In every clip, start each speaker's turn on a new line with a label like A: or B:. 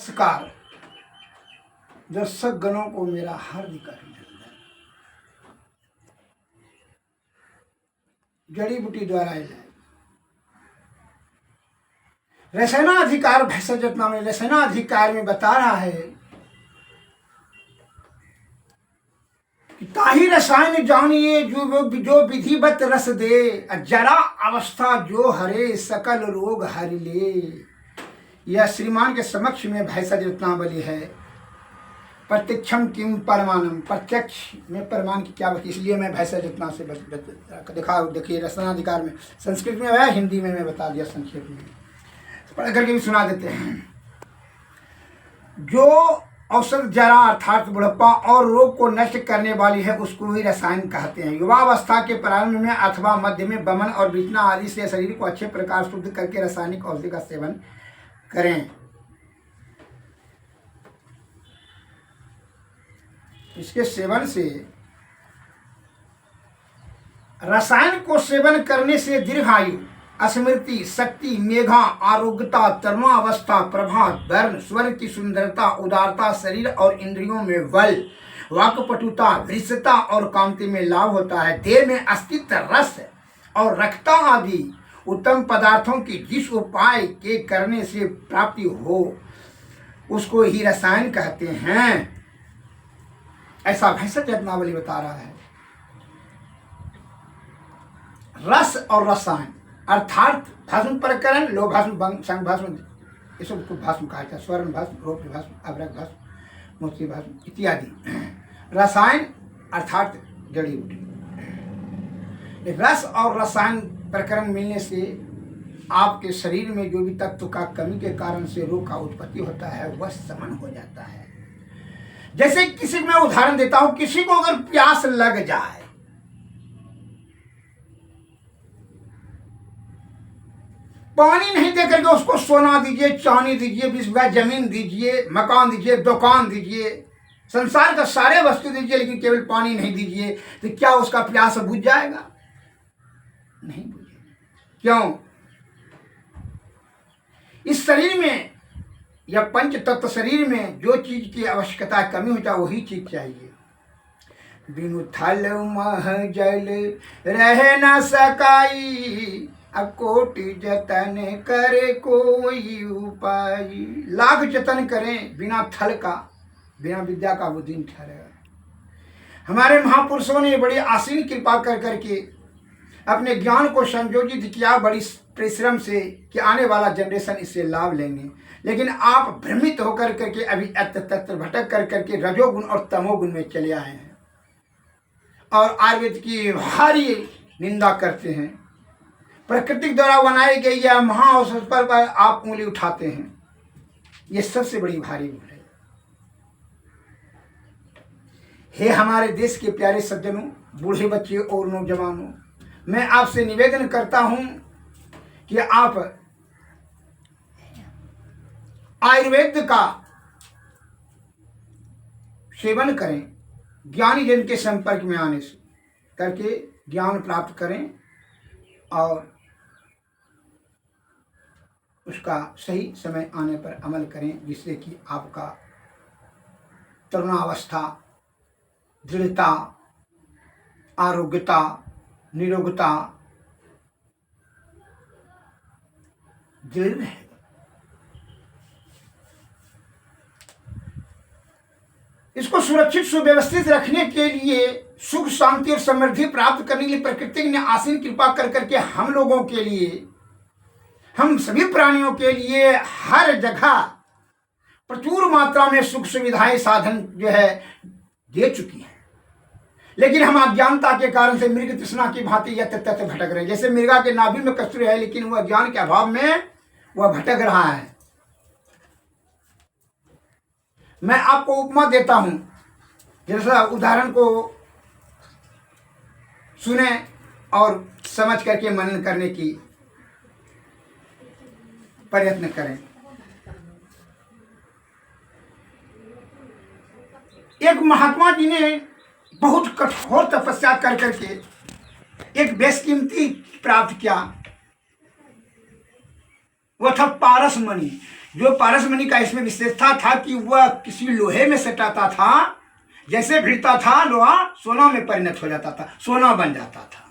A: नमस्कार। दर्शक गणों को मेरा हार्दिक अभिनंदन। जड़ी बूटी द्वारा इलाज रसायनाधिकार भेषजनामा में रसायनाधिकार में बता रहा है कि ताही रसायन जानिए जो विधिवत रस दे, जरा अवस्था जो हरे सकल रोग हरि ले। यह श्रीमान के समक्ष में भेषज रत्नावली है। प्रत्यक्षम किम परमानम, प्रत्यक्ष में परमान की क्या बात, इसलिए मैं भेषज रत्ना से दिखा। देखिए रसायनाधिकार में संस्कृत में है, हिंदी में मैं बता दिया संक्षेप में, पढ़ करके भी सुना देते हैं। जो औषध जरा अर्थात बुढ़प्पा और रोग को नष्ट करने वाली है उसको ही रसायन कहते हैं। युवावस्था के प्रारंभ में अथवा मध्य में बमन और बीतना आदि से शरीर को अच्छे प्रकार शुद्ध करके रासायनिक औषधि का सेवन करें। इसके सेवन से रसायन को सेवन करने से दीर्घायु, स्मृति शक्ति, मेघा, आरोग्यता, तरुणावस्था, प्रभा, वर्ण, स्वर की सुंदरता, उदारता, शरीर और इंद्रियों में बल, वाक्पटुता, वृषता और कांति में लाभ होता है। देह में अस्तित्व, रस और रक्तता आदि उत्तम पदार्थों की जिस उपाय के करने से प्राप्ति हो उसको ही रसायन कहते हैं। ऐसा भेषज रत्नावली बता रहा है। रस और रसायन अर्थात भस्म प्रकरण, लो भस्म, संग भस्म, ये सब को भस्म कहा जाता है। स्वर्ण भस्म, रौप्य भस्म, अभ्रक भस्म, मोती भस्म इत्यादि। रसायन अर्थात जड़ी बूटी। रस और रसायन प्रकरण मिलने से आपके शरीर में जो भी तत्व का कमी के कारण से रोग का उत्पत्ति होता है वह शमन हो जाता है। जैसे किसी को मैं उदाहरण देता हूं, किसी को अगर प्यास लग जाए, पानी नहीं देकर के उसको सोना दीजिए, चांदी दीजिए, 20 बीघा जमीन दीजिए, मकान दीजिए, दुकान दीजिए, संसार का सारे वस्तु दीजिए, लेकिन केवल पानी नहीं दीजिए, तो क्या उसका प्यास बुझ जाएगा? नहीं बुझेगा। क्यों? इस शरीर में या पंच तत्व शरीर में जो चीज की आवश्यकता कमी हो जाए वही चीज चाहिए। बिनु थल मह जल रह न सकाई, अकोटि जतन करे कोई उपाय। लाख जतन करें बिना थल का, बिना विद्या का वो दिन ठहरेगा। हमारे महापुरुषों ने बड़ी आसीन कृपा कर करके अपने ज्ञान को संयोजित किया बड़ी परिश्रम से कि आने वाला जनरेशन इससे लाभ लेंगे। लेकिन आप भ्रमित होकर करके अभी अत्र तत्र भटक कर करके रजोगुण और तमोगुण में चले आए हैं और आयुर्वेद की भारी निंदा करते हैं। प्रकृति द्वारा बनाई गई या महाऔषध पर आप उंगली उठाते हैं। ये सबसे बड़ी भारी भूल है। हे हमारे देश के प्यारे सज्जनों, बूढ़े बच्चे और नौजवानों, मैं आपसे निवेदन करता हूं कि आप आयुर्वेद का सेवन करें। ज्ञानी जन के संपर्क में आने से करके ज्ञान प्राप्त करें और उसका सही समय आने पर अमल करें, जिससे कि आपका तरुणावस्था, दृढ़ता, आरोग्यता, निरोगता दृढ़ रहेगा। इसको सुरक्षित सुव्यवस्थित रखने के लिए, सुख शांति और समृद्धि प्राप्त करने के लिए प्रकृति ने आसीन कृपा कर करके हम लोगों के लिए, हम सभी प्राणियों के लिए हर जगह प्रचुर मात्रा में सुख सुविधाएं साधन जो है दे चुकी है। लेकिन हम अज्ञानता के कारण से मृग तृष्णा की भांति यत्र तत्र भटक रहे हैं। जैसे मृगा के नाभि में कस्तूरी है, लेकिन वह ज्ञान के अभाव में वह भटक रहा है। मैं आपको उपमा देता हूं, जैसा उदाहरण को सुने और समझ करके मनन करने की प्रयत्न करें। एक महात्मा जी ने बहुत कठोर तपस्या कर करके एक बेशकीमती प्राप्त किया। वह था पारस मणि। जो पारसमणि का इसमें विशेषता था कि वह किसी लोहे में सटाता था, जैसे भिड़ता था लोहा सोना में परिणत हो जाता था, सोना बन जाता था।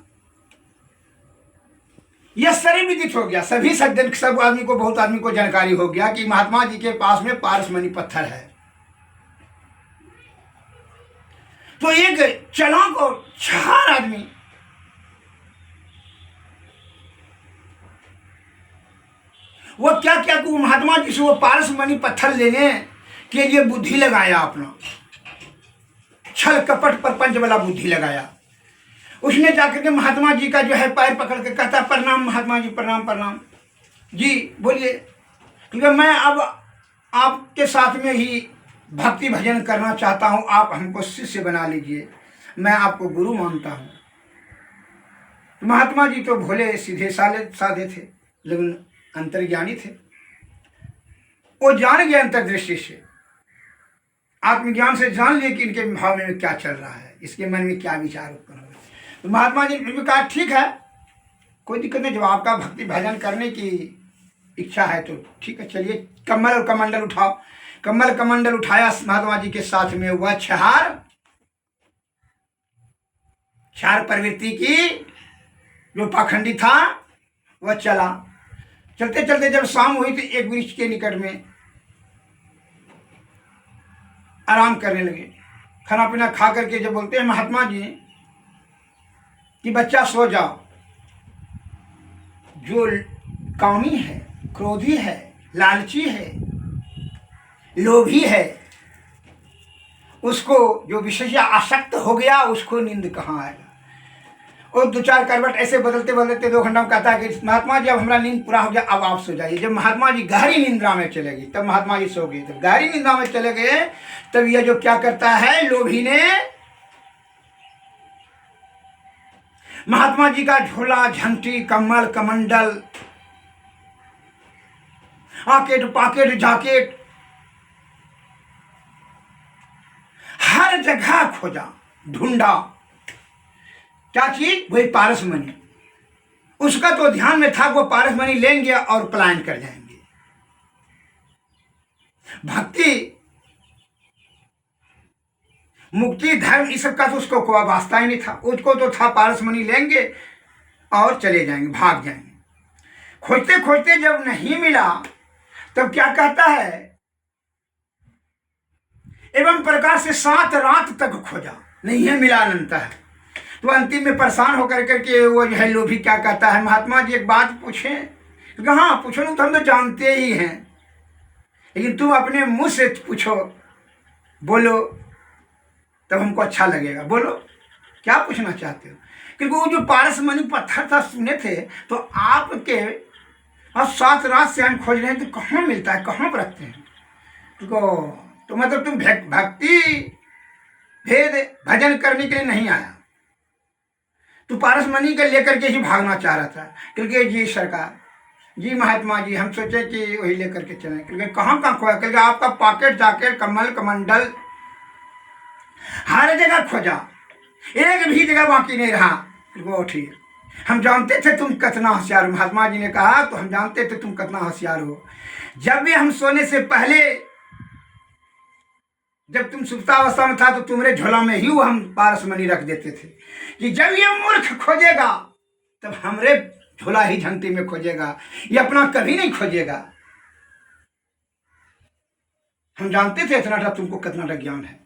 A: यह शरीर विदित हो गया, सभी सज्जन सब आदमी को, बहुत आदमी को जानकारी हो गया कि महात्मा जी के पास में पारसमणि पत्थर है। तो एक चालाक और छार आदमी वो क्या क्या कि महात्मा जी से वो पारसमणि पत्थर लेने के लिए बुद्धि लगाया, अपना छल कपट प्रपंच वाला बुद्धि लगाया। उसने जाकर के महात्मा जी का जो है पैर पकड़ के कहता, प्रणाम महात्मा जी, प्रणाम प्रणाम जी, बोलिए, क्योंकि मैं अब आपके साथ में ही भक्ति भजन करना चाहता हूँ, आप हमको शिष्य बना लीजिए, मैं आपको गुरु मानता हूँ। महात्मा जी तो भोले सीधे साधे थे, लेकिन अंतर्ज्ञानी थे। वो जान गए अंतर्दृष्टि से, आत्मज्ञान से जान लिए कि इनके भाव में क्या चल रहा है, इसके मन में क्या विचार उत्पन्न हो। तो महात्मा जी ने कहा ठीक है, कोई दिक्कत नहीं, जब आपका भक्ति भजन करने की इच्छा है तो ठीक है, चलिए कमल और कमंडल उठाओ। कमल कमंडल उठाया महात्मा जी के साथ में, हुआ छार प्रवृत्ति की जो पाखंडी था वह चला। चलते चलते जब शाम हुई तो एक वृक्ष के निकट में आराम करने लगे, खाना पीना खा करके जब बोलते हैं महात्मा जी कि बच्चा सो जाओ, जो कामी है, क्रोधी है, लालची है, लोभी है, उसको जो विषय आसक्त हो गया उसको नींद कहाँ आएगा। और दो चार करवट ऐसे बदलते बदलते 2 घंटा में कहता है कि महात्मा जी अब हमारा नींद पूरा हो गया, अब आप सो जाइए। जब महात्मा जी गहरी निंद्रा में चले गए तब महात्मा जी सो गए। तब गहरी निंद्रा में चले गए तब यह जो क्या करता है, लोभी ने महात्मा जी का झोला झंटी कमल कमंडल आकेट पाकेट जाकेट हर जगह खोजा, ढूंढा, क्या चीज, वही पारसमणि। उसका तो ध्यान में था वो पारसमणि लेंगे और पलायन कर जाएंगे। भक्ति मुक्ति धर्म इस सब का तो उसको कोई वास्ता ही नहीं था। उसको तो था पारसमणि लेंगे और चले जाएंगे, भाग जाएंगे। खोजते खोजते जब नहीं मिला तब क्या कहता है, एवं प्रकार से 7 रात तक खोजा, नहीं है मिला अनंत है। तो अंतिम में परेशान होकर करके वो जो है लोभी क्या कहता है, महात्मा जी एक बात पूछें? हाँ पूछो, तो हम तो जानते ही हैं, लेकिन तुम अपने मुंह से पूछो, बोलो तब हमको अच्छा लगेगा, बोलो क्या पूछना चाहते हो। क्योंकि वो जो पारसमणि पत्थर था सुने थे, तो आपके अब 7 रात से हम खोज रहे हैं, तो कहाँ मिलता है, कहाँ पर रखते हैं। तो मतलब तुम भक्ति भेद भजन करने के लिए नहीं आया, तो पारसमणि के लेकर के ही भागना चाह रहा था। क्योंकि जी सरकार, जी महात्मा जी, हम सोचे कि वही लेकर के चलें। क्योंकि कहाँ कहाँ खोया, क्योंकि आपका पॉकेट जाकेट कमल कमंडल हर जगह खोजा, एक भी जगह बाकी नहीं रहा। वो ठीक, हम जानते थे तुम कितना होशियार हो। महात्मा जी ने कहा तो हम जानते थे तुम कितना होशियार हो। जब भी हम सोने से पहले, जब तुम सुप्तावस्था में था तो तुम्हारे झोला में ही वो हम पारसमणि रख देते थे, कि जब ये मूर्ख खोजेगा तब हमरे झोला ही झंटी में खोजेगा, ये अपना कभी नहीं खोजेगा। हम जानते थे इतना तुमको कितना ज्ञान है,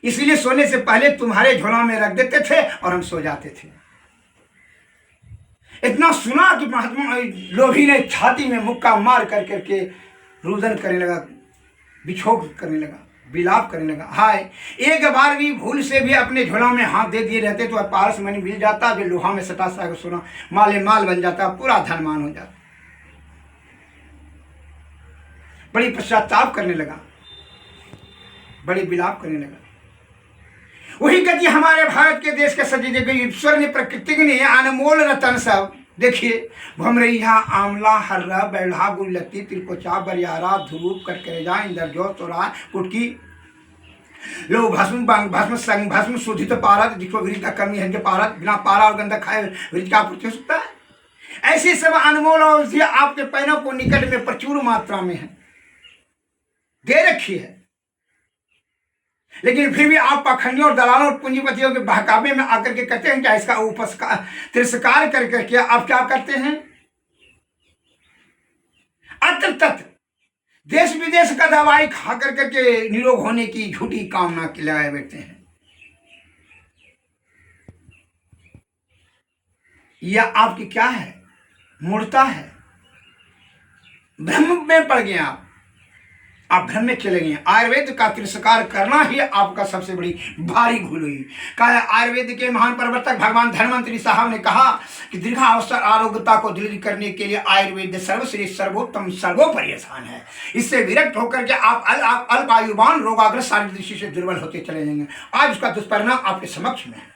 A: इसलिए सोने से पहले तुम्हारे झोला में रख देते थे और हम सो जाते थे। इतना सुना कि महात्मा लोभी ने छाती में मुक्का मार कर करके रुदन करने लगा, बिछोक करने लगा, विलाप करने लगा। हाय, एक बार भी भूल से भी अपने झोला में हाथ दे दिए रहते तो पारसमणि मिल जाता, जो लोहा में सटा सा सोना माले माल बन जाता, पूरा धनमान हो जाता। बड़ी पश्चाताप करने लगा, बड़ी विलाप करने लगा। वही गति हमारे भारत के देश के सजी जगह ईश्वर ने, प्रकृति ने अनमोल रतन सब देखिए, भमरैया आंवला हर्रा बैढ़ा गुलती त्रिकोचा बरियारा धूप कटकरेजा इंद्रजो तोरा कुटकी लो भस्म भस्म संग भस्म शोधित पारत, जिसको वृद्ध का कमी है जो पारत, बिना पारा और गंधा खाए वृद्ध का पूर्ति हो सकता है। ऐसी सब अनमोल औषधियां आपके पैरों को निकट में प्रचुर मात्रा में है, दे रखी है, लेकिन फिर भी आप पाखंडियों और दलालों और पूंजीपतियों के बहकावे में आकर के कहते हैं क्या इसका उपस्कार तिरस्कार कर करके आप क्या करते हैं? अत्र तत्र देश विदेश का दवाई खा कर करके निरोग होने की झूठी कामना की लगाए बैठे हैं। यह आपकी क्या है? मूर्खता है, भ्रम में पड़ गए आप भ्रम में चले गए। आयुर्वेद का तिरस्कार करना ही आपका सबसे बड़ी भारी भूल हुई। कहा आयुर्वेद के महान प्रवर्तक भगवान धन्वंतरि साहब ने कहा कि दीर्घावस्था आरोग्यता को दृढ़ करने के लिए आयुर्वेद सर्वश्रेष्ठ सर्वोत्तम सर्वोपरि स्थान है। इससे विरक्त होकर के आप अल्पायुवान रोगाग्रस्त शारीरिक दृष्टि से दुर्बल होते चले जाएंगे। आज उसका दुष्परिणाम आपके समक्ष में है।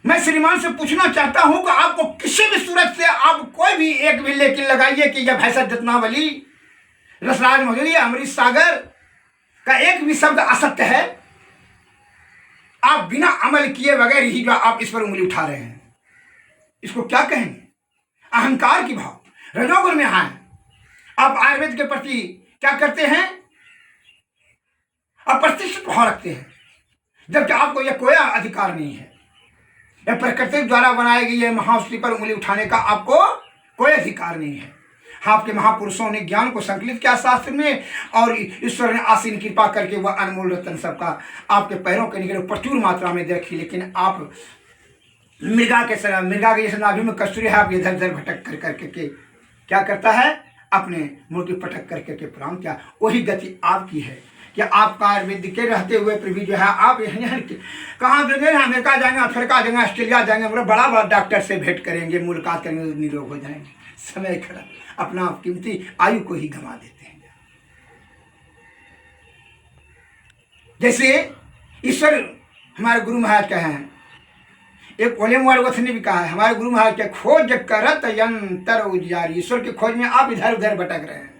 A: मैं श्रीमान से पूछना चाहता हूं कि आपको किसी भी सूरत से आप कोई भी एक भी लेकिन लगाइए कि जब भैंसा रत्नावली, रसराज मधुरी, अमृत सागर का एक भी शब्द असत्य है, आप बिना अमल किए बगैर ही जो आप इस पर उंगली उठा रहे हैं, इसको क्या कहेंगे? अहंकार की भाव, रजोगुण में आए। आप आयुर्वेद के प्रति क्या करते हैं? अप्रतिष्ठित भाव रखते हैं, जबकि आपको यह कोई अधिकार नहीं है। यह प्रकृति द्वारा बनाई गई है महाऔषधि पर उंगली उठाने का आपको कोई अधिकार नहीं है। आपके महापुरुषों ने ज्ञान को संकलित किया शास्त्र में, और ईश्वर ने आसीन कृपा करके वह अनमोल रत्न सबका आपके पैरों के निकले प्रचुर मात्रा में दे रखी। लेकिन आप मृगा के जैसे नाभि में कस्तूरी है, आप इधर उधर भटक कर करके क्या करता है? अपने मुंह की पटक करके प्रणाम किया। वही गति आपकी है कि आपका आयुर्वेद के रहते हुए फिर भी जो है आप यहाँ कहाँ देंगे? अमेरिका जाएंगे, अफ्रीका जाएंगे, ऑस्ट्रेलिया जाएंगे, मतलब बड़ा बड़ा डॉक्टर से भेंट करेंगे, मुलाकात करेंगे, निरोग हो जाएंगे। समय खड़ा अपना कीमती आयु को ही गंवा देते हैं। जैसे ईश्वर हमारे गुरु महाराज कहे हैं, एक ओलेमवाड़वथ ने भी कहा है, हमारे गुरु महाराज के खोज करत यंत्र उजियारी। ईश्वर की खोज में आप इधर उधर भटक रहे हैं।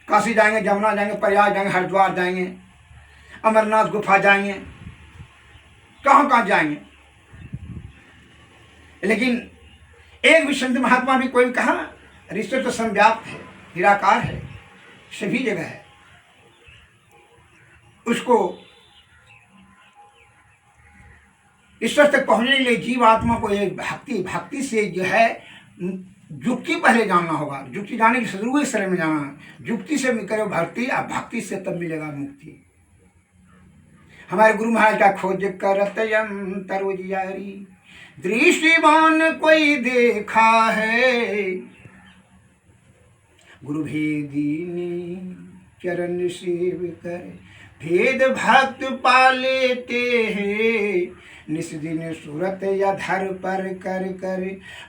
A: काशी जाएंगे, जमुना जाएंगे, प्रयाग जाएंगे, हरिद्वार जाएंगे, अमरनाथ गुफा जाएंगे, कहाँ कहाँ जाएंगे। लेकिन एक भी संत महात्मा भी कोई कहा, ईश्वर तो संव्याप्त है, निराकार है, सभी जगह है। उसको ईश्वर तक पहुंचने के लिए जीव आत्मा को एक भक्ति से जो है युक्ति पहले जानना होगा। युक्ति जाने की जरूर शरण में जाना है। युक्ति से करो भक्ति, और भक्ति से तब मिलेगा मुक्ति। हमारे गुरु महाराज का खोज करत यंत्र उजियारी, दृष्टिमान कोई देखा है, गुरु भेदी ने चरण सेव कर भेद भक्त पा लेते हैं। निस्दिन सूरत या धर पर कर कर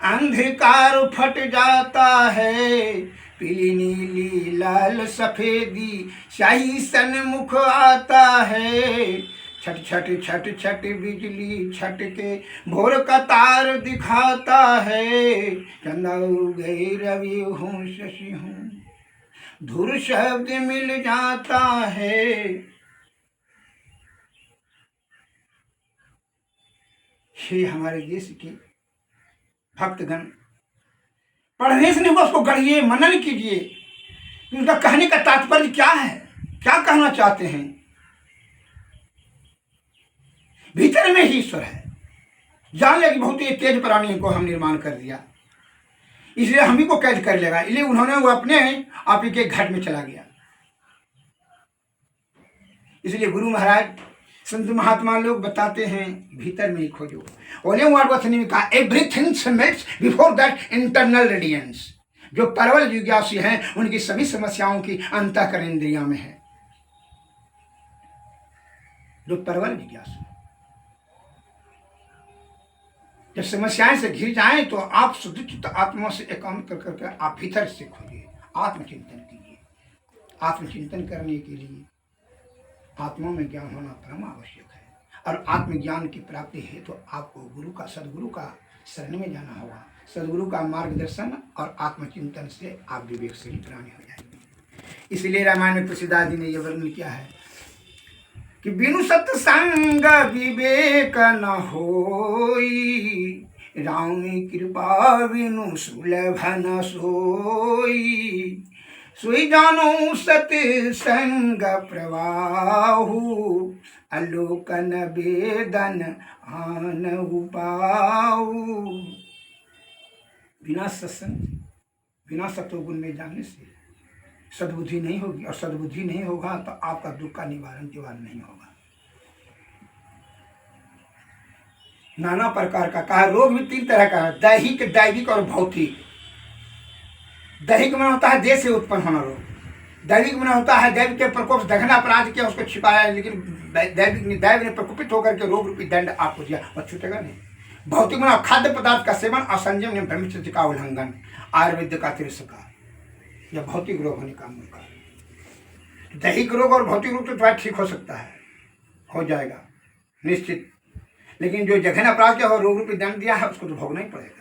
A: अंधकार फट जाता है, पीली नीली लाल सफेदी शाही सन्मुख आता है। छट छट छट छट बिजली छट के भोर का तार दिखाता है, चंदा गए रवि हूँ शशि हूँ, धुर शब्द मिल जाता है। हे हमारे देश के भक्तगण, पढ़ने से नहीं उसको गढ़िए, मनन कीजिए, उनका कहने का तात्पर्य क्या है, क्या कहना चाहते हैं। भीतर में ही ईश्वर है। जान ले कि बहुत ही तेज प्राणी को हम निर्माण कर दिया, इसलिए हम ही को कैद कर लेगा, इसलिए उन्होंने वो अपने आप ही के घाट में चला गया। इसलिए गुरु महाराज संत महात्मा लोग बताते हैं भीतर में ही खोजो। ओलेमवाड़वथ ने कहा everything submits before that internal radiance. जो परवल जिज्ञासु हैं उनकी सभी समस्याओं की अंतःकरण इंद्रिया में है। जो परवल जिज्ञासु, जब समस्याएं से घिर जाएं तो आप शुद्ध आत्मा से एकांत कर करके आप भीतर से खोजिए, आत्मचिंतन कीजिए। आत्मचिंतन करने के लिए आत्मा में ज्ञान होना परम आवश्यक है, और आत्मज्ञान की प्राप्ति है तो आपको गुरु का, सदगुरु का शरण में जाना होगा। सदगुरु का मार्गदर्शन और आत्मचिंतन से आप विवेकशील प्राणी हो जाएंगे। इसलिए रामायण में तुलसीदास जी ने यह वर्णन किया है कि बिनु सत्संग विवेक न होई, राम कृपा बिनु सुलभ न सोई। सोई जानो सत्संग प्रवाहु, अलोकन वेदन आनहु पाऊ। बिना सत्संग, बिना सत्वगुण में जाने से सद्बुद्धि नहीं होगी, और सद्बुद्धि नहीं होगा तो आपका दुख का निवारण नहीं होगा। नाना प्रकार का कहा, रोग भी 3 तरह का है, दैहिक, दैविक और भौतिक। दैहिक में होता है देह से उत्पन्न होना रोग, दैविक में होता है दैव के प्रकोप से दघना अपराध किया उसको छिपाया, लेकिन दैव ने प्रकोपित होकर के रोग रूपी दंड आपको दिया, और छूटेगा नहीं। भौतिक में खाद्य पदार्थ का सेवन, असंयम ने ब्रह्मचर्य का उल्लंघन, आयुर्वेद का तिरस्कार, यह भौतिक रोग होने का मूल कारण। दैहिक रोग और भौतिक रोग तो तुम्हारा ठीक हो सकता है, हो जाएगा निश्चित, लेकिन जो जघन अपराध किया और रोग रूपी दंड दिया है उसको तो भोगना ही पड़ेगा।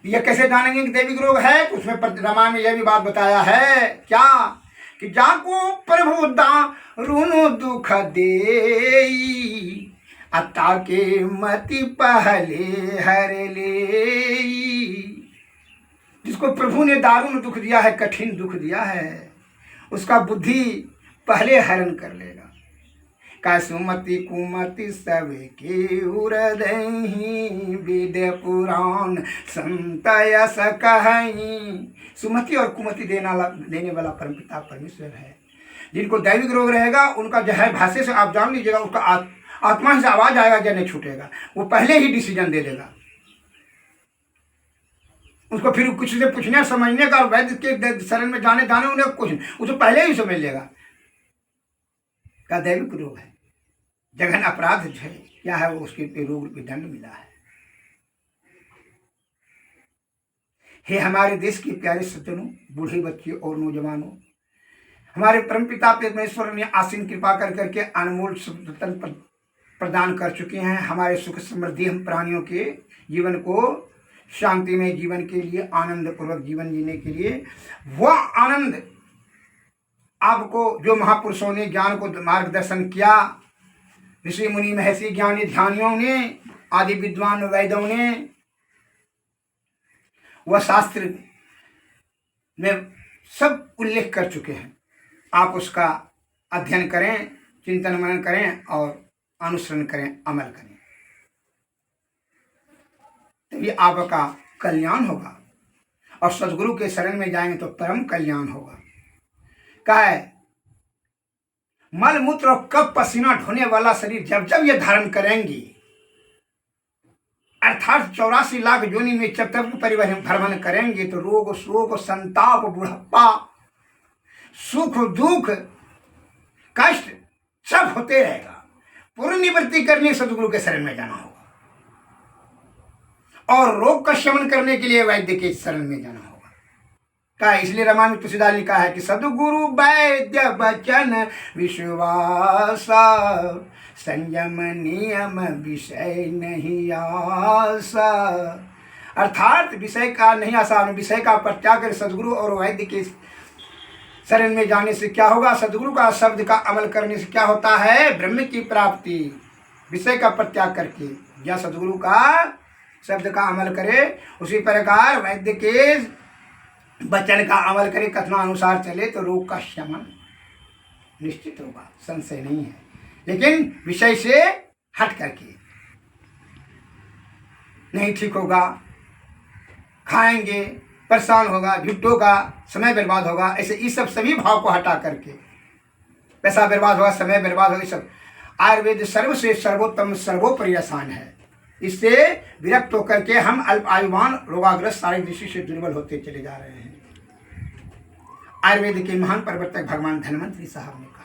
A: यह कैसे जानेंगे कि दैविक रोग है? तो उसमें रामायण में यह भी बात बताया है क्या, कि जाको प्रभु दारुण दुख देई, अता के मति पहले हर ले। जिसको प्रभु ने दारुण दुख दिया है, कठिन दुख दिया है, उसका बुद्धि पहले हरण कर लेगा। का सुमति कुमति सब के उरदहि, वेद पुराण संत यस कहई। सुमति और कुमति देने वाला परमपिता परमेश्वर है। जिनको दैविक रोग रहेगा उनका जो है भाषा से आप जान लीजिएगा, उसका आत्मा से आवाज आएगा या नहीं छूटेगा, वो पहले ही डिसीजन दे देगा। उसको फिर कुछ से पूछने समझने का और वैद्य के शरण में जाने उन्हें कुछ, उसको पहले ही समझ लेगा का दैविक रोग है। जघन अपराध है क्या है, वो उसके रोग रूपी दंड मिला है। हे हमारे देश के प्यारे सज्जनों, बूढ़े बच्चे और नौजवानों, हमारे परमपिता परमेश्वर ने आसीन कृपा कर करके अनमोल रतन प्रदान कर चुके हैं। हमारे सुख समृद्धि हम प्राणियों के जीवन को शांति में जीवन के लिए, आनंद पूर्वक जीवन जीने के लिए, वह आनंद आपको जो महापुरुषों ने ज्ञान को मार्गदर्शन किया, ऋषि मुनि महर्षि ज्ञानी ध्यानियों ने, आदि विद्वान वैदों ने, वह शास्त्र में सब उल्लेख कर चुके हैं। आप उसका अध्ययन करें, चिंतन मनन करें और अनुसरण करें, अमल करें, तभी आपका कल्याण होगा। और सद्गुरु के शरण में जाएंगे तो परम कल्याण होगा। क्या है, मल मूत्र और कफ पसीना ढोने वाला शरीर जब जब ये धारण करेंगी, अर्थात 84 लाख योनि में जब तक परिभ्रमण करेंगे, तो रोग शोक संताप बुढ़ापा सुख दुख कष्ट सब होते रहेगा। पूर्ण निवृत्ति करने सदगुरु के शरण में जाना होगा, और रोग का शमन करने के लिए वैद्य के शरण में जाना होगा। का इसलिए रामायण में तुलसीदास लिखा है कि सदगुरु वैद्य वचन विश्वास, संयम नियम विषय नहीं आशा। अर्थात विषय का नहीं आशा, विषय का परित्याग कर सदगुरु और वैद्य के शरण में जाने से क्या होगा, सदगुरु का शब्द का अमल करने से क्या होता है, ब्रह्म की प्राप्ति। विषय का परित्याग करके या सदगुरु का शब्द का अमल करे, उसी प्रकार वैद्य के वचन का अमल करे, कथनानुसार चले तो रोग का शमन निश्चित होगा, संशय नहीं है। लेकिन विषय से हट करके नहीं ठीक होगा, खाएंगे परेशान होगा, झुट्टों का समय बर्बाद होगा, ऐसे इस सब सभी भाव को हटा करके पैसा बर्बाद होगा, समय बर्बाद होगा। सब आयुर्वेद सर्व से सर्वोत्तम सर्वोपरि आसान है। इससे विरक्त होकर के हम अल्प आयुमान रोगाग्रस्त शारीरिक दृष्टि से दुर्बल होते चले जा रहे हैं। आयुर्वेद के महान प्रवर्तक भगवान धन्वंतरी साहब ने कहा,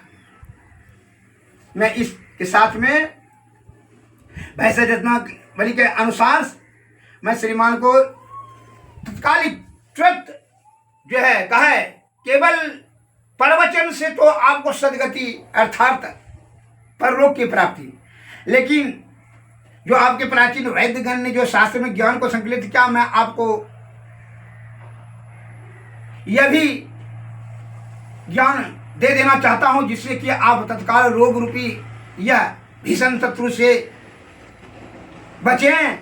A: मैं इसके साथ में भैंस रत्ना बलि के अनुसार मैं श्रीमान को तत्कालिक तुरंत जो है कहा है, केवल प्रवचन से तो आपको सदगति अर्थात परलोक की प्राप्ति, लेकिन जो आपके प्राचीन वैद्यगण ने जो शास्त्र में ज्ञान को संकलित किया, मैं आपको यह भी ज्ञान दे देना चाहता हूं, जिससे कि आप तत्काल रोग रूपी या भीषण शत्रु से बचें।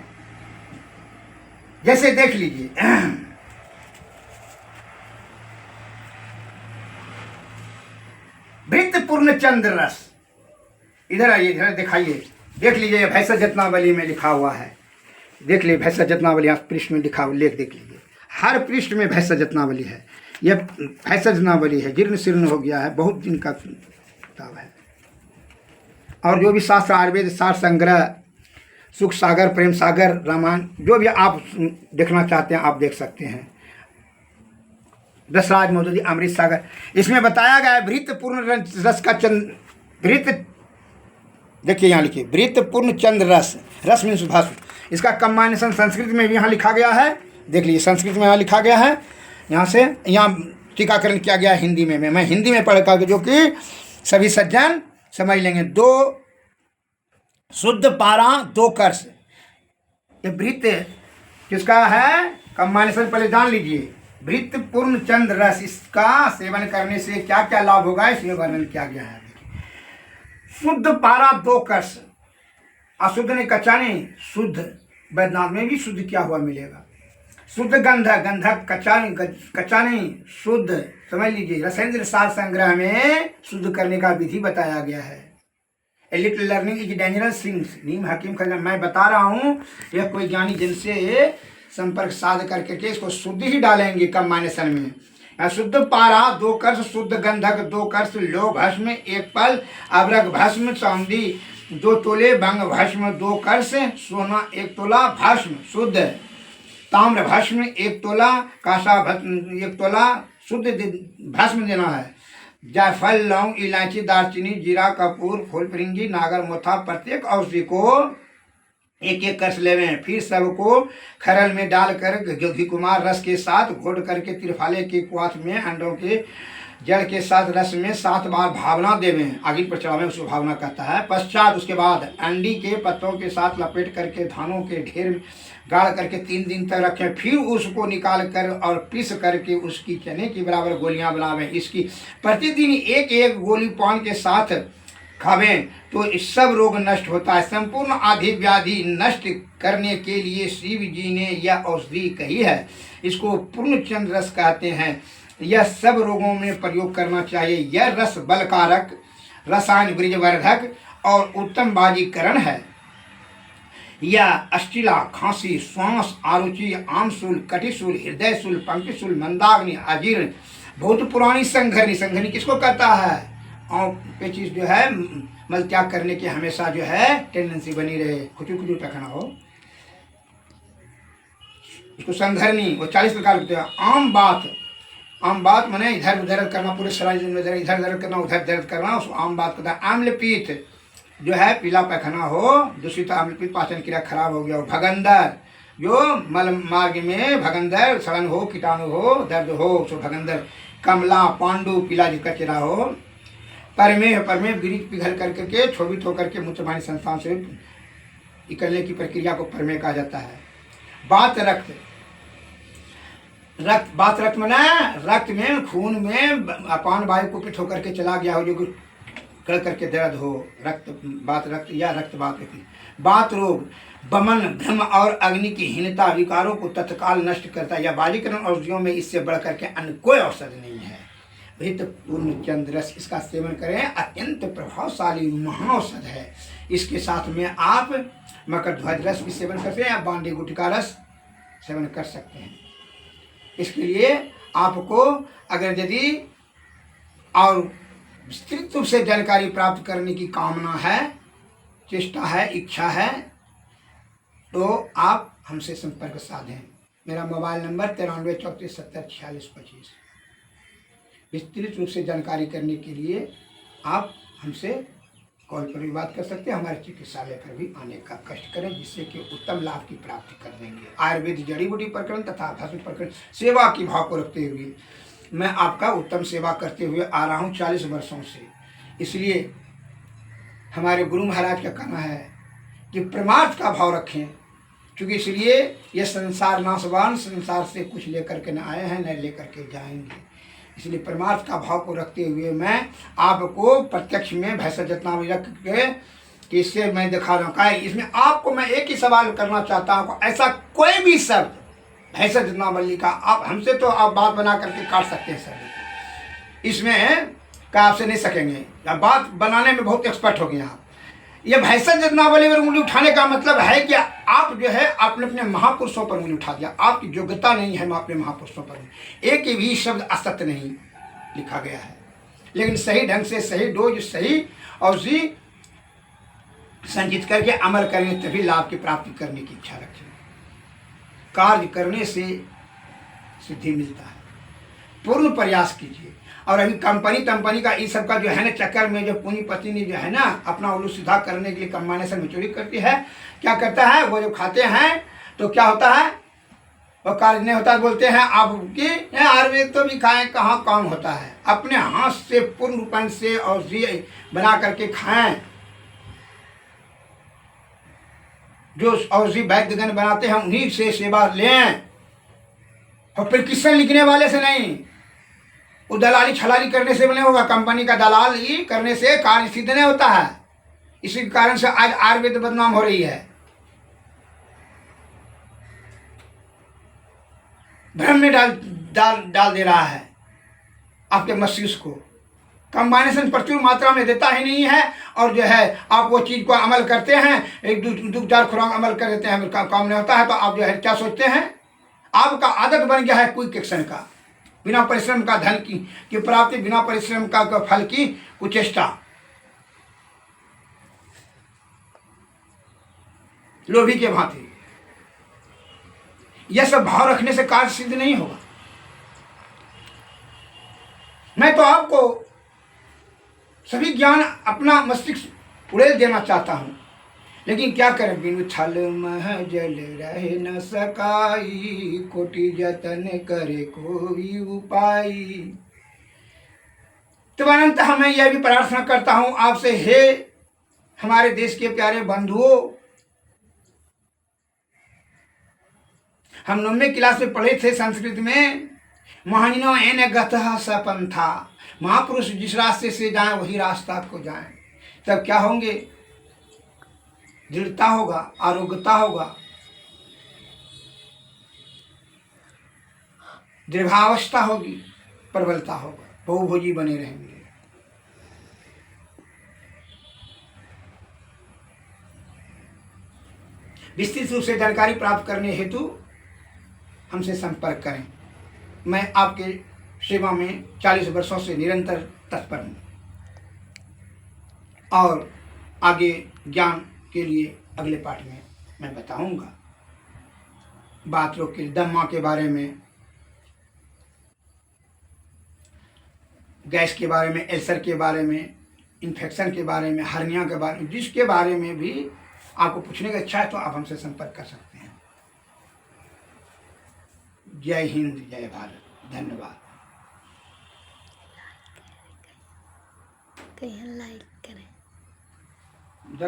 A: जैसे देख लीजिए, भृत पूर्ण चंद्र रस, इधर आइए, इधर दिखाइए, देख लीजिए भैंसा जतनावली में लिखा हुआ है। देख लीजिए भैंसा जतनावली पृष्ठ में लिखा हुआ, लेख देख लीजिए, हर पृष्ठ में भैंसा जतनावली है। यह भैंसा जतनावली है, जीर्ण शीर्ण हो गया है, बहुत दिन का किताब है। और जो भी शास्त्र, आयुर्वेद सार संग्रह, सुख सागर, प्रेम सागर, रामायण, जो भी आप देखना चाहते हैं आप देख सकते हैं। दशराज मौजूदी, अमृत सागर, इसमें बताया गया है भृत पूर्ण रस का चंद्र, भृत, देखिए यहाँ लिखिए भृत पूर्ण चंद्र रस, रस मीन्स भस्म। इसका कम्बाइनेशन संस्कृत में भी यहाँ लिखा गया है, देख लीजिए संस्कृत में यहाँ लिखा गया है, यहाँ से यहाँ टीकाकरण किया गया है हिंदी में। मैं हिंदी में पढ़ कर, जो कि सभी सज्जन समझ लेंगे। 2 शुद्ध पारा 2 कर्ष, ये भृत किसका है, कम्बाइनेशन पहले जान लीजिए। भृत पूर्ण चंद्र रस, इसका सेवन करने से क्या क्या लाभ होगा इसमें वर्णन किया गया है। शुद्ध पारा 2 कर्ष, अशुद्ध नहीं, कच्चा नहीं, शुद्ध, वैद्यनाथ में भी शुद्ध क्या हुआ मिलेगा। शुद्ध गंधक, गंधक कच्चा नहीं, शुद्ध, समझ लीजिए। रसेंद्र सार संग्रह में शुद्ध करने का विधि बताया गया है। A little learning is dangerous things, नीम हकीम का मैं बता रहा हूँ, यह कोई ज्ञानी जिनसे संपर्क साध करके के इसको शुद्ध ही डालेंगे कम्बाइनेशन में। शुद्ध पारा 2 कर्ष, शुद्ध गंधक 2 कर्ष, लो भस्म 1 पल, अभ्रक भस्म चांदी 2 तोले, भंग भस्म 2 कर्ष, सोना 1 तोला, भस्म शुद्ध, ताम्र भस्म 1 तोला, कासा भस्म 1 तोला, शुद्ध भस्म देना है। जायफल, लौंग, इलायची, दालचीनी, जीरा, कपूर, फूल फिरिंगी, नागर मोथा, प्रत्येक औषधि को 1-1 कर्ष लेवें। फिर सबको खरल में डालकर घी कुमार रस के साथ घोट करके त्रिफाले के क्वाथ में अंडों के जल के साथ रस में 7 बार भावना देवें, आगे पर चढ़ावें, उसको भावना कहता है। पश्चात उसके बाद अंडी के पत्तों के साथ लपेट करके धानों के ढेर गाड़ करके 3 दिन तक रखें। फिर उसको निकाल कर और पीस करके उसकी चने की बराबर गोलियां बनावें। इसकी प्रतिदिन 1-1 गोली पान के साथ खावें तो इस सब रोग नष्ट होता है। संपूर्ण आधि व्याधि नष्ट करने के लिए शिव जी ने यह औषधि कही है। इसको पूर्ण चंद्र रस कहते हैं। यह सब रोगों में प्रयोग करना चाहिए। यह रस बलकारक, रसायन वृजवर्धक और उत्तम बाजीकरण है। यह अष्टिला, खांसी, श्वास, आरुचि, आमशूल, कटिशूल, हृदयशूल, पंक्तिशूल, मंदाग्नि, अजीर्ण, बहुत पुरानी संघर्णी, संघर्णी किसको कहता है, और पेचिस जो है मल त्याग करने की हमेशा जो है टेंडेंसी बनी रहे, खुचू खुचू टकना हो, इसको संघर्णी। वो 40 प्रकार के। आम बात माने इधर उधर करना, पूरे शरीर में इधर उधर करना, उधर दर्द करना, उसको आम बात कहता है। आम्लपीत जो है पीला पैखाना हो, दूषित आम्लपीत, पाचन क्रिया खराब हो गया हो। भगंदर जो मल मार्ग में भगंदर, सड़न हो, कीटाणु हो, दर्द हो, उसको भगंदर। कमला, पांडु, पीला जी कचरा हो। परमेह वृक्ष पिघल करके क्षोभित होकर के मूत्रवाहिनी संस्थान से निकलने की प्रक्रिया को परमेह कहा जाता है। बात रक्त, बात रक्त माने रक्त में, खून में अपान वायु कुपित होकर के चला गया हो, जो कड़ करके दर्द हो, रक्त बात रक्त या रक्त बात रहती। बात रोग, बमन, भ्रम और अग्नि की हीनता विकारों को तत्काल नष्ट करता है। या बाजीकरण औषधियों में इससे बढ़ करके अन्य कोई औषध नहीं है। भृत पूर्ण चंद्र रस, इसका सेवन करें, अत्यंत प्रभावशाली महाऔषध है। इसके साथ में आप मकर ध्वज रस भी सेवन करते हैं या बांडी गुटका रस सेवन कर सकते हैं। इसके लिए आपको अगर यदि और विस्तृत रूप से जानकारी प्राप्त करने की कामना है, चेष्टा है, इच्छा है, तो आप हमसे संपर्क साधें। मेरा मोबाइल नंबर 93 34 70 46 25। विस्तृत रूप से जानकारी करने के लिए आप हमसे कॉल पर भी बात कर सकते हैं। हमारे चिकित्सालय पर भी आने का कष्ट करें, जिससे कि उत्तम लाभ की प्राप्ति कर देंगे। आयुर्वेद जड़ी बूटी प्रकरण तथा भस्म प्रकरण सेवा की भाव को रखते हुए मैं आपका उत्तम सेवा करते हुए आ रहा हूँ 40 वर्षों से। इसलिए हमारे गुरु महाराज का कहना है कि परमार्थ का भाव रखें, क्योंकि इसलिए यह संसार नाशवान, संसार से कुछ लेकर के न आए हैं न लेकर के जाएंगे। इसलिए परमार्थ का भाव को रखते हुए मैं आपको प्रत्यक्ष में भैंसा जतनावली रख के कि इससे मैं दिखा रहा हूँ। इसमें आपको मैं एक ही सवाल करना चाहता हूँ, ऐसा कोई भी शब्द भैंसा जतनावली का आप हमसे तो आप बात बना करके काट सकते हैं सर, इसमें का आपसे नहीं सकेंगे, बात बनाने में बहुत एक्सपर्ट हो गए आप। ये भैंसा जतनावली पर उंगली उठाने का मतलब है कि आप जो है आपने अपने महापुरुषों पर उंगली उठा दिया, आपकी योग्यता नहीं है अपने महापुरुषों पर। एक भी शब्द असत्य नहीं लिखा गया है, लेकिन सही ढंग से सही डोज सही और जी संचित करके अमल करेंगे तभी लाभ की प्राप्ति करने की इच्छा रखें। कार्य करने से सिद्धि मिलता है, पूर्ण प्रयास कीजिए। और अभी कंपनी का इस सब का जो है ना चक्कर में जो पूंजीपति ने जो है ना अपना उल्लू सीधा करने के लिए कंबाइनेशन में चोरी करती है, क्या करता है वो जब खाते हैं तो क्या होता है, वो कार्य नहीं होता, बोलते हैं आप कि आयुर्वेद तो भी खाएं, कहाँ काम होता है। अपने हाथ से पूर्ण रूपन से औषधि बना करके खाएं, जो औषधि वैद्यगण बनाते हैं उन्हीं से सेवा लें, और प्रिस्क्रिप्शन लिखने वाले से नहीं। वो दलाली छलाली करने से नहीं होगा, कंपनी का दलाली करने से कार्य सिद्ध नहीं होता है। इसी कारण से आज आयुर्वेद बदनाम हो रही है, भ्रम में डाल दे रहा है आपके मस्तिष्क को। कंबाइनेशन प्रचुर मात्रा में देता ही नहीं है, और जो है आप वो चीज़ को अमल करते हैं, एक दो चार खुराक अमल कर देते हैं, काम नहीं होता है, तो आप जो है क्या सोचते हैं, आपका आदत बन गया है क्विक एक्शन का, बिना परिश्रम का धन की प्राप्ति, बिना परिश्रम का फल की कुचेष्टा। लोभी के भांति यह सब भाव रखने से कार्य सिद्ध नहीं होगा। मैं तो आपको सभी ज्ञान अपना मस्तिष्क उड़ेल देना चाहता हूं, लेकिन क्या करें, बिनु छल मह जल रह न सकाई, कोटि जतन करे कोई उपाय। तो अनंत मैं यह भी प्रार्थना करता हूं आपसे, हे हमारे देश के प्यारे बंधुओं, हम 9वीं क्लास में पढ़े थे संस्कृत में, महानिनो एन गतः सपंथा, महापुरुष जिस रास्ते से जाएं वही रास्ता को जाएं। तब क्या होंगे, दृढ़ता होगा, आरोग्यता होगा, दृढ़ावस्था होगी, प्रबलता होगा, बहुभोजी बने रहेंगे। विस्तृत रूप से जानकारी प्राप्त करने हेतु हमसे संपर्क करें। मैं आपके सेवा में 40 वर्षों से निरंतर तत्पर हूँ, और आगे ज्ञान के लिए अगले पाठ में मैं बताऊंगा बात रोग के दमा के बारे में, गैस के बारे में, अल्सर के बारे में, इन्फेक्शन के बारे में, हर्निया के बारे में, जिसके बारे में भी आपको पूछने की इच्छा है तो आप हमसे संपर्क कर सकते हैं। जय हिंद, जय भारत, धन्यवाद।
B: लाइक